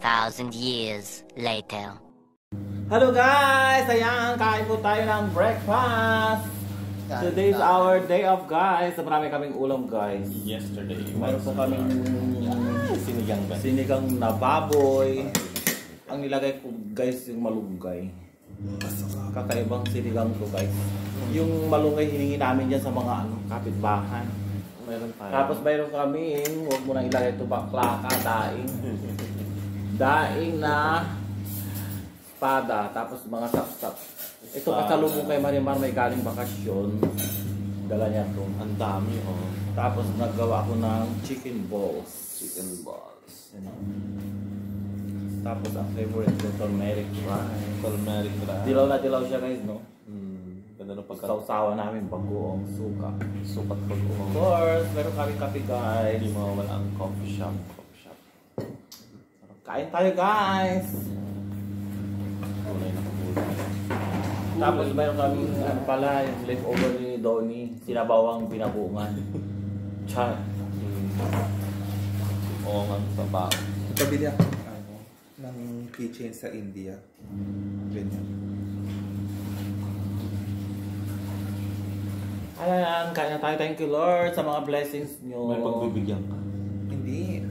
2,000 years later. Hello guys! Ayan, kain po tayo ng breakfast! Today's our day off guys. Marami kaming ulam guys. Yesterday. Mayroon po kaming sinigang na baboy. Ang nilagay ko guys yung malunggay. Kakaibang sinigang ko guys. Yung malunggay hiningi namin dyan sa mga kapitbahay. Meron tayo. Tapos mayroon kaming, huwag mo na ilagay ito baklaka, daing. Daing na espada. Tapos mga sapsap. Ito kasalubong kay Marimar, may galing bakasyon. Dala niya ito. Ang dami, oh. Tapos naggawa ako ng chicken balls. Chicken balls. Tapos ang favorite ko, turmeric rice. Turmeric rice. Dilaw na dilaw siya guys, no? Ganda ng Sausawa namin, bagoong suka. Sukat Of bagoong. course, meron kami kape guys. Hindi mawawala ang coffee shop. Kain tayo guys! Kulay na kulay. Tapos mayroon kami pala yung leftover ni Donnie, sinabawang binabungan. Char. Oo nga, sabaw. Pabili ako ng kitchen sa India. Ganyan. Ayan, kain na tayo. Thank you Lord sa mga blessings nyo. May pagbibigyan ka. Hindi.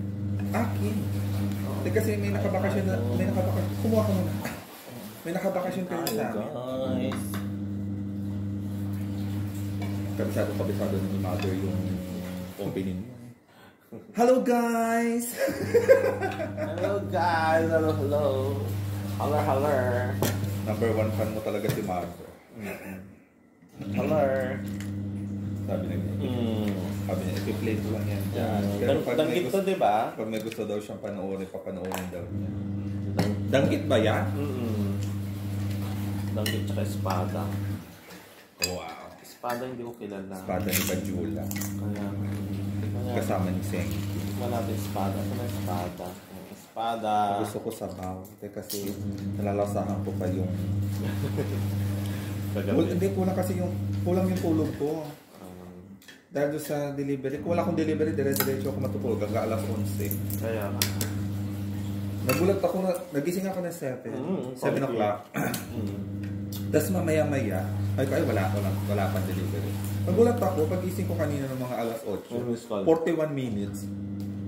Akin. Kasi may nakabakasyon na, kumuha ka muna. May nakabakasyon kayo sa amin. Guys. Kabisado ni mother yung opening mo. Hello guys! Hello guys! Hello, hello. Hello, hello. Number 1 fan mo talaga si mother. Hello. Sabi niya, i-play ko lang yan. Pero danggit to, di ba? Pag may gusto daw siyang panoorin, papanoorin daw niya. Danggit ba yan? Danggit tsaka espada. Wow. Espada hindi ko kilala. Espada ni Bajula. Kaya Kasama ni Seng. wala natin espada. Ito na espada. Espada. Gusto ko sabaw. Kasi nalalasahan ko pa yung... Hindi, kulang yung tulog ko. Dahil doon sa delivery. Kung wala akong delivery, dire-diretso ako matutulog hanggang alas 11. Kaya Nagulat ako nagising ako ng 7. 7 o'clock. Tapos mamaya-maya, wala pang delivery. Nagulat ako, pag-gising ko kanina ng mga alas 8. 41 minutes.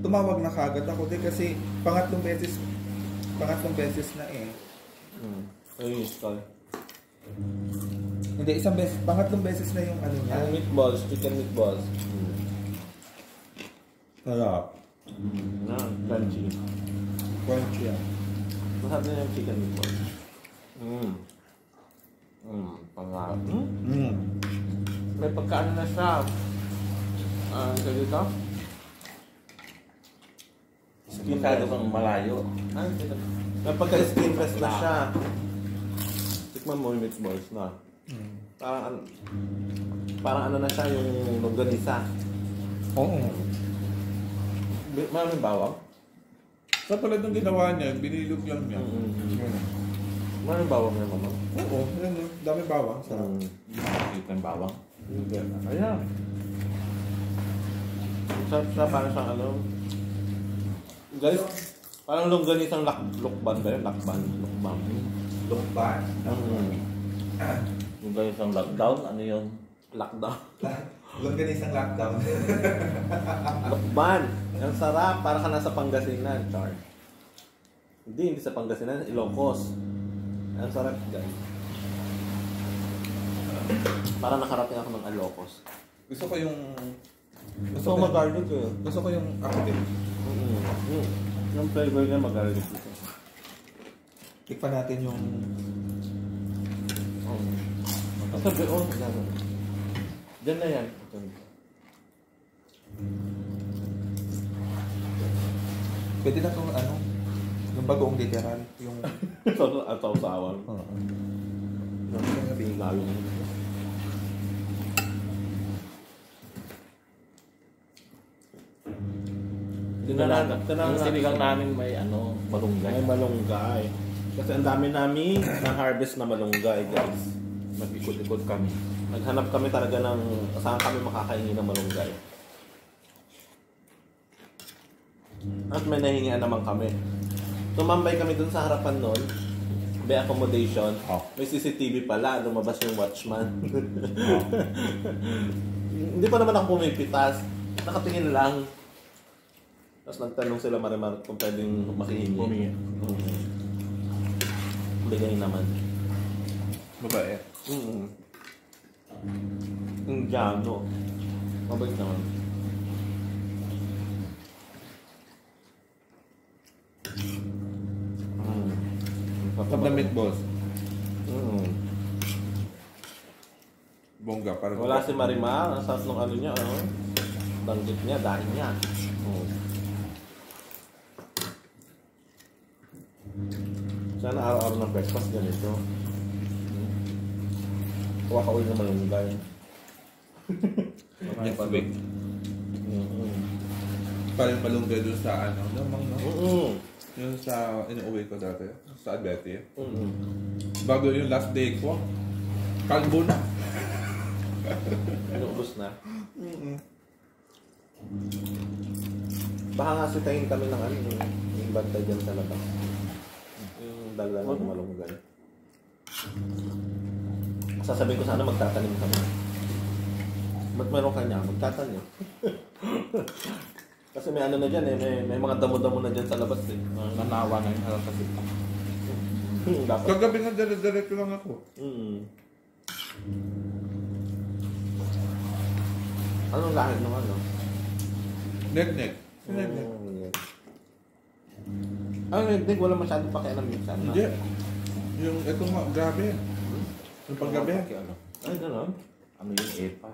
Tumawag na kagad ako kasi pangatlong beses na eh. Ay, call. Hindi, isang beses, pangatlong beses na yung ano niya. Ang meatballs, chicken meatballs. Sarap. Crunchy. Crunchy yan. Masarap na yung chicken meatballs. Pangarap. May pagkaano na siya. Ano dito? Masyado kang malayo. May pagka-skinless na siya. Tikman mo yung meatballs na. Parang ano na siya yung longganisa. Oo. Maraming bawang? Sa tulad ng ginawa niya, binilog lang niya. Maraming bawang na mama. Oo, yan o. Dami bawang. Sarap. Yung bawang. Ayan. Sarap siya, parang siyang ano. Guys, parang longganisang lukban ba yun? Lakban. Lukban. Yung guys ang lockdown, ano yun? Lockdown. Longganisang lockdown. Lukban. Ang sarap. Para ka nasa Pangasinan, Char. Hindi sa Pangasinan. Ilocos. Ang sarap, guys. Parang nakarating ako ng Ilocos. Gusto ko yung... Gusto ko mag-garlic eh. Gusto ko yung active. Yung flavor niya mag-garlic dito. Tikpan natin yung... Sabi, dyan na yan. Pwede na itong ano, yung bagoong literal. Yung... At sausawan. Pinalo niya. Yung sinigang namin may malunggay. May malunggay. Kasi ang dami namin na-harvest na malunggay, guys. Nag-ikot-ikot kami. Naghanap kami talaga ng saan kami makakaingin ng malunggay. At may nahingian naman kami. Tumambay kami dun sa harapan nun. May accommodation. Oh. May CCTV pala. Lumabas yung watchman. Hindi pa naman ako pumipitas. Nakatingin lang. Tapos nagtanong sila Marimar kung pwedeng makihingi. Humingi. Bigay naman. Babae. Indiano. Mabait naman. Pag na meatballs. Bongga. Parang Wala si Marimar. Ang sarap nung ano niya. Danggit niya. Dahil niya. Sana araw-araw ng breakfast ganito. Kuha ka ulit naman yung guy. next week. Parang malunggay doon sa ano. Namang no? Yung sa inuwi ko dati. Sa Albete. Bago yung last day ko. Kalbo na. Inuubos na. Baka nga sitahin kami ng ano. Yung bantay dyan sa labas. Yung dala ng malunggay. Sasabihin ko sana magtatanim kami. Ba't meron kanya? Magtatanim. Kasi may ano na dyan eh. May mga damo-damo na dyan sa labas eh. Nanawa na yung harap kasi. Dapat. Kagabi nga dire-diretso lang ako. Anong lahat ng ano? Nek-nek. Nek-nek. Hindi, wala masyadong pakialam minsan. Hindi. Yung ito nga, grabe. Yung paggabi. Ay, gano'n? Ano yung EPA?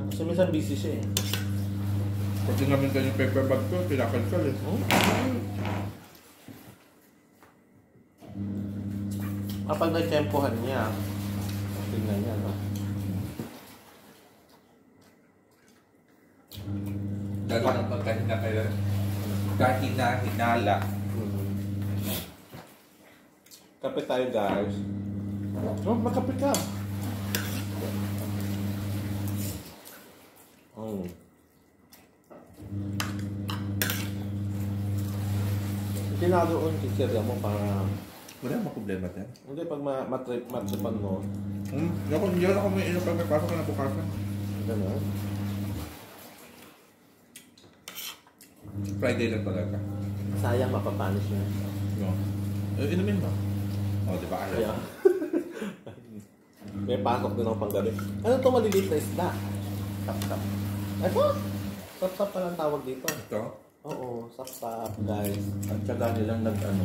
Kasi minsan busy siya eh. Pag tinamin ka yung paper bag ko, pinakal-kal eh. Kapag na-tempohan niya, tingnan niya, no? Dalo ng pagkahina kayo. Kahina-hinala. Kape tayo, guys. Oh, makape ka. Tinadoon kikirya mo para... Wala mo problema yan. Hindi, pag matripan mo, Hindi ako may ino pag may pasok ka na bukasan. gano'n. Friday lang talaga. Sayang mapapanish niya. No. Inumin mo. O, di ba ayaw? Kaya, may pasok din ako panggabi. Ano ito maliliit na isda? Sap-sap. Ito? Sap-sap pa lang tawag dito. Ito? Oo, sap-sap, guys. At saka nilang nag-ano.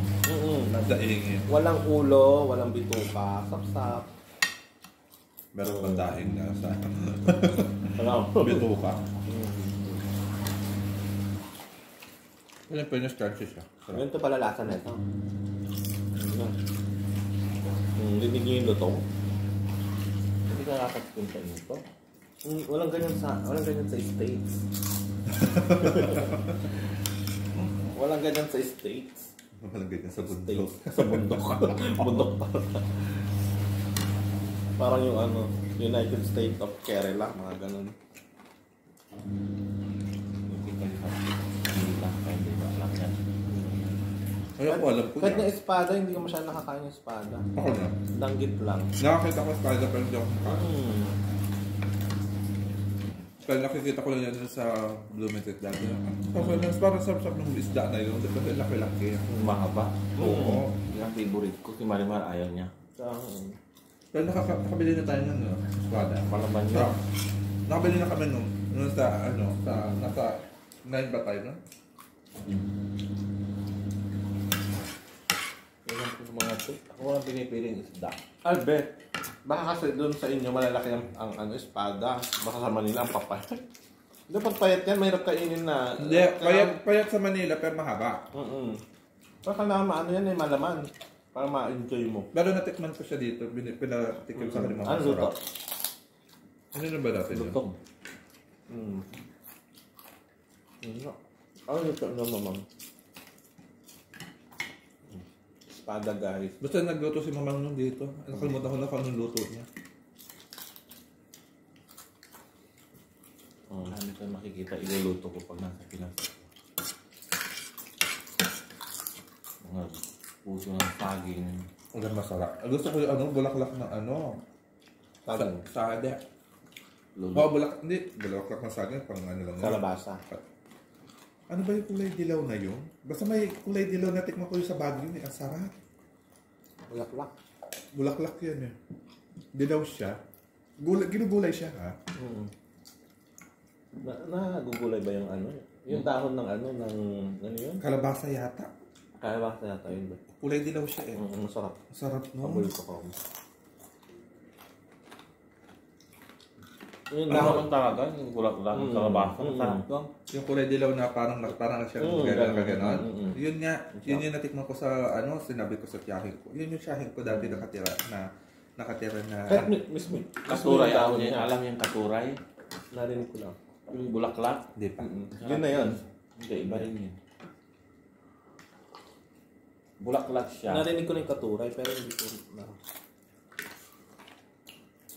Nagdaing eh. Walang ulo, walang bituka. Sap-sap. Meron pang daing na sa Ano? bituka. Wala pa yung starches siya. Ganito pala lasa na ito. Rinig niyo yung lutong? Hindi ka nakakapunta nito. Walang ganyan sa States. Walang ganyan sa States. Walang ganyan sa bundok. Sa bundok. Bundok pa. Parang yung ano, United States of Kerala, mga ganun. Hindi ka hindi lang. Kaya hindi ba alam yan. Ayaw ko, alam ko Kahit na. na espada, hindi ko masyadong nakakain ng espada. Ako na. Danggit lang. Nakakita ko spider pero hindi ako makain. Kaya nakikita ko lang yan sa Blumentet dati. Kasi parang sarap-sarap ng isda na yun. Kasi laki-laki. Mahaba. Oo. Yung favorite ko, si Marimar ayaw niya. Pero nakabili na tayo ng espada. Malaman So, niya. nakabili na kami nung sa ano, nasa 9 ba tayo no? Ilan ko sa mga ito. Ako walang pinipiling isda. Albert, baka kasi doon sa inyo malalaki ang ano, espada. Baka sa Manila ang papayat. Hindi, pag payat yan, mahirap kainin na. Hindi, payat sa Manila pero mahaba. Baka na ano yan eh, malaman. Para ma-enjoy mo. Pero natikman ko siya dito, pinatikim sa akin mga Ano luto? Ano na ba dati yun? Lutong. Ano luto na mamang? Espada, guys. Basta nagluto si Mamang nung dito. Nakalimutan ko na kung anong luto niya. Ano ito makikita, iluluto ko pag nasa Pinas. Mga Puso ng saging. Ulan masarap. Gusto ko yung bulaklak ng Saging. Sade. Lolo. Hindi. Bulaklak ng saging, pang ano lang. Kalabasa. Ano ba yung kulay dilaw na yun? Basta may kulay dilaw na tikman ko yung sa Baguio yun. Ang sarap. Bulaklak. Bulaklak yan eh. Dilaw siya. Ginugulay siya ha? Nagugulay ba yung ano? Yung dahon ng ano yun? Kalabasa yata. Kalabasa yata yun ba? Kulay dilaw siya eh. Masarap. Sarap no? Paborito ko. Yung Dahon dahon. talaga, yung bulaklak ng kalabasa. Masarap to. Yung kulay dilaw na parang siya gano'n. Yun nga, yun yung natikman ko sa sinabi ko sa tiyahin ko. Yun yung tiyahin ko dati nakatira na Kahit mismo. Katuray, alam yung katuray. Narinig ko lang. Yung bulaklak. Di pa. Yun na yun. Hindi, iba rin yun. Bulaklak siya. Narinig ko na yung katuray pero hindi ko na.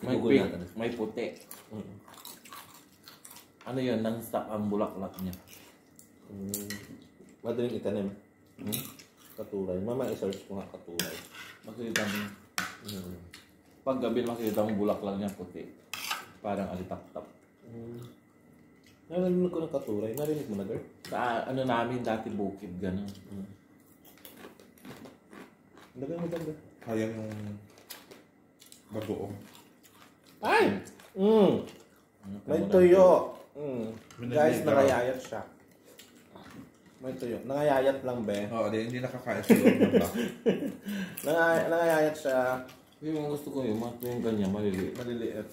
May Google pink, natin. may puti. Ano yun? Non-stop ang bulaklak niya. Madaling itanim. Katuray. Mama, i-search ko nga katuray. Makikita mo. Pag gabi makikita mo bulaklak niya puti. Parang alitap-tap. Narinig ko ng katuray. Narinig mo na, girl? Sa ano namin dati bukid, gano'n. Lagay mo dyan, girl. Kaya yung bagoong. Ay! May tuyo. Guys, nangayayat siya. May tuyo. Nangayayat lang, be. Oo, hindi nakakain sa loob ng bak. Nangayayat siya. Yung gusto ko yung mga tuyong ganyan, maliliit. Maliliit.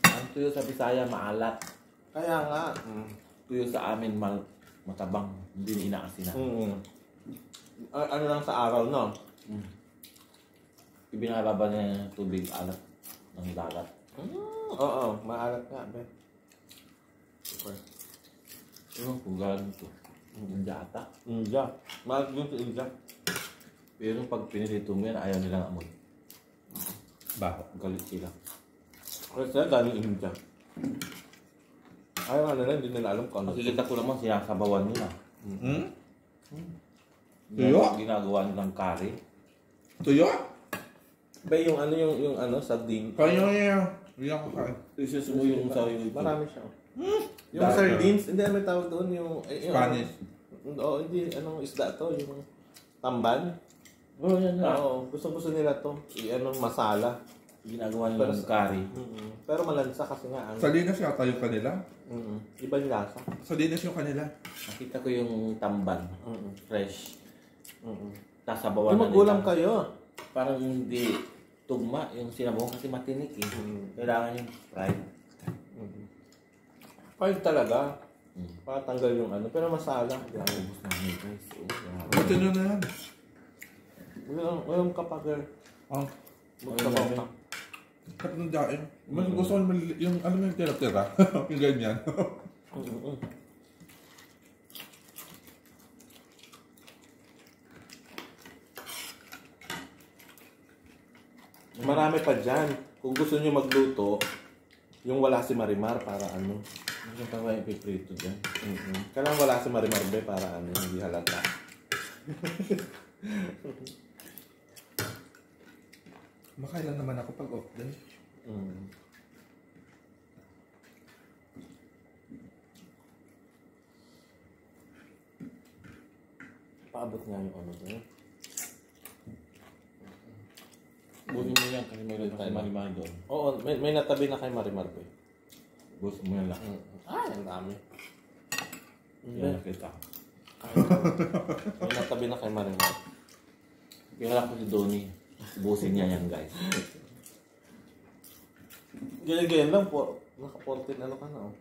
Ang tuyo sa Bisaya, maalat. Kaya nga. Tuyo sa amin, matabang. Hindi inaasinan. Ano lang sa araw, no? Ibinalaban niya yung tubig alat ng dagat. Oo, maalat nga, be. Super. Ewan kung galing ito. India ata. India. Maalat yun sa India. Pero pag pinilito mo yan, ayaw nilang amoy. Baho. Galit sila. Kasi galing India. Ayaw nga nila, hindi nila alam kung ano. Makikita ko naman sinasabawan nila. Tuyo? Ginagawa nilang curry. Tuyo? Ba yung ano yung ano sardine. Kaya yan. Hindi ako kain. Isus mo yung sa yung Marami siya. Yung sardines, hindi may tawag doon yung Spanish. Oo, hindi anong isda to, yung tamban. Oh, yan na. Oo, gusto nila to. I-ano masala. Ginagawa nilang curry. Pero malansa kasi nga ang Salinas yata yung kanila. iba yung lasa. Salinas yung kanila. Nakita ko yung tamban. Fresh. Tapos Kung sabawan na magulang nila. kayo. Parang hindi tugma yung sinabaw kasi matinik eh. Kailangan yung fried. Fried talaga. Para tanggal yung ano. Pero masala. Ubus na yun guys. Buti nyo na yan. Walang kapagir. Ang Magsabaw ka. tatlong daing. Mas gusto ko yung ano yung tira-tira. Yung ganyan. Marami pa dyan. Kung gusto nyo magluto, yung wala si Marimar para ano. Yung tawa yung piprito dyan. Kailangan wala si Marimar be para ano, hindi halata. Makailan naman ako pag off day. Paabot nga yung ano doon. Bunin mo yan kasi may malimah doon. Oo, may natabi na kay Marimar be. Bus mo yan lang. Ay, ang dami. Yan nakita. May natabi na kay Marimar. Kaya ko si Donnie. Busin niya yan guys. Ganyan lang po. Naka-14 ano ka na oh.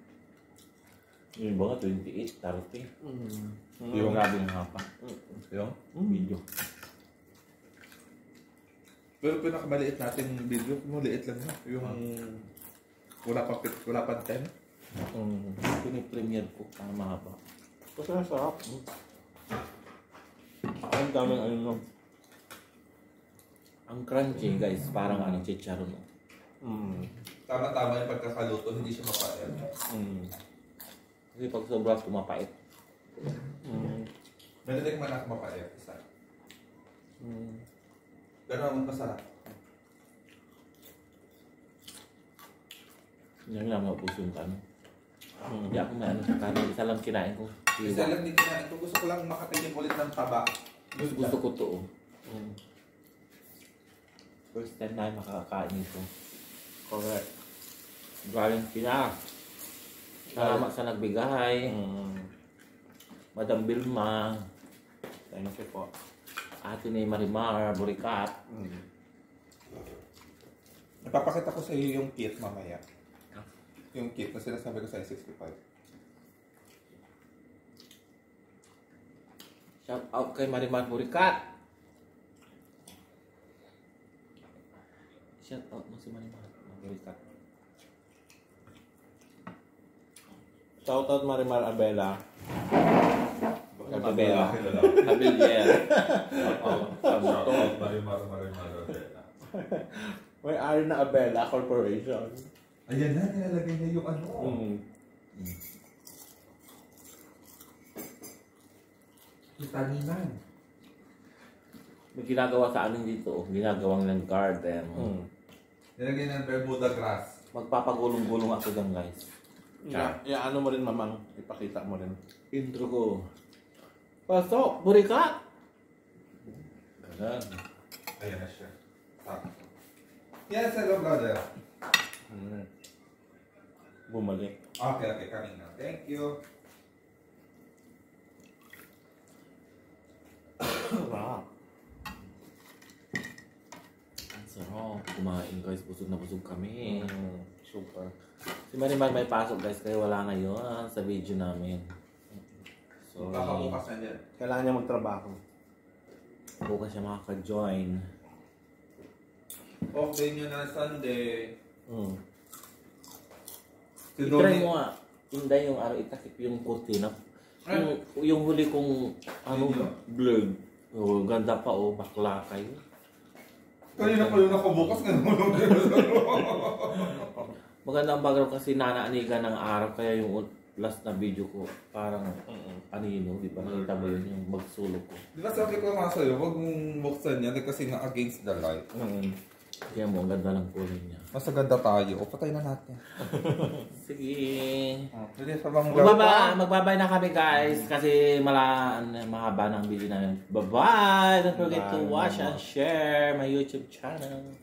Yung iba nga 28, 30. Yung grabe ng hapa. yung Video. pero pinakamaliit natin video, maliit lang na. Yung wala pang 10. Pinipremiere ko para mahaba. Kasi ang sarap. Ang daming ano no. Ang crunchy guys, parang ano, chicharon. Tama-tama yung pagkakaluto, hindi siya mapait. Kasi pag sobra tumapait. Madaling man ako mapait. Isa. Gano'n ang masarap. Yan lang maubos yung kano. Hindi ako may ano sa kano. Isa lang kinain ko. Isa lang din kinain ko. Gusto ko lang makatikim ulit ng taba. Gusto ko to. First time na makakakain ito. Correct. Galing Pinas. Salamat sa nagbigay. Madam Vilma. Thank you po. Ate ni Marimar, Burikat. Napapakita ko sa iyo yung kit mamaya. Yung kit na sinasabi ko sa 65. Shout out kay Marimar Burikat. Shout out mo si Marimar Burikat. Shout out Marimar Abela. Abela. Abel. May ari na Abela Corporation. Ayan na, nilalagay niya yung ano. Yung taniman. May ginagawa sa amin dito. Ginagawang ng garden. Nilagay ng Bermuda grass. Magpapagulong-gulong ako dyan, guys. Ano mo rin, mamang. Ipakita mo rin. Intro ko. Pasok, Burikat! Ganun. Ayan na siya. Yes, hello brother. Bumalik. Okay, kanina. Thank you. Wow. Ang sarap. Kumain, guys. Busog na busog kami. Super. Si Marimar may pasok, guys. Kaya wala ngayon sa video namin. So, Kakabukas na yan. Kailangan niya magtrabaho. bukas siya makaka-join. Off day nyo na Sunday. Si I-try Donnie, mo nga. Inday yung araw, itakip yung kurtina. Yung huli kong Video? vlog. Oh, ganda pa oh, bakla kayo. kanina pa yung nakabukas nga naman. Maganda ang background kasi nanaanigan ng araw kaya yung last na video ko parang anino, di ba? Nakita mo yun yung magsulok ko. Di ba sabi ko nga sa'yo, huwag mong buksan yan kasi nga against the light. Kaya mo, ang ganda ng kulay niya. Mas ganda tayo. O, patay na natin. Sige. Hindi sa bang Magbabay na kami guys kasi mahaba na ang video namin. Bye-bye! Don't forget to watch and share my YouTube channel.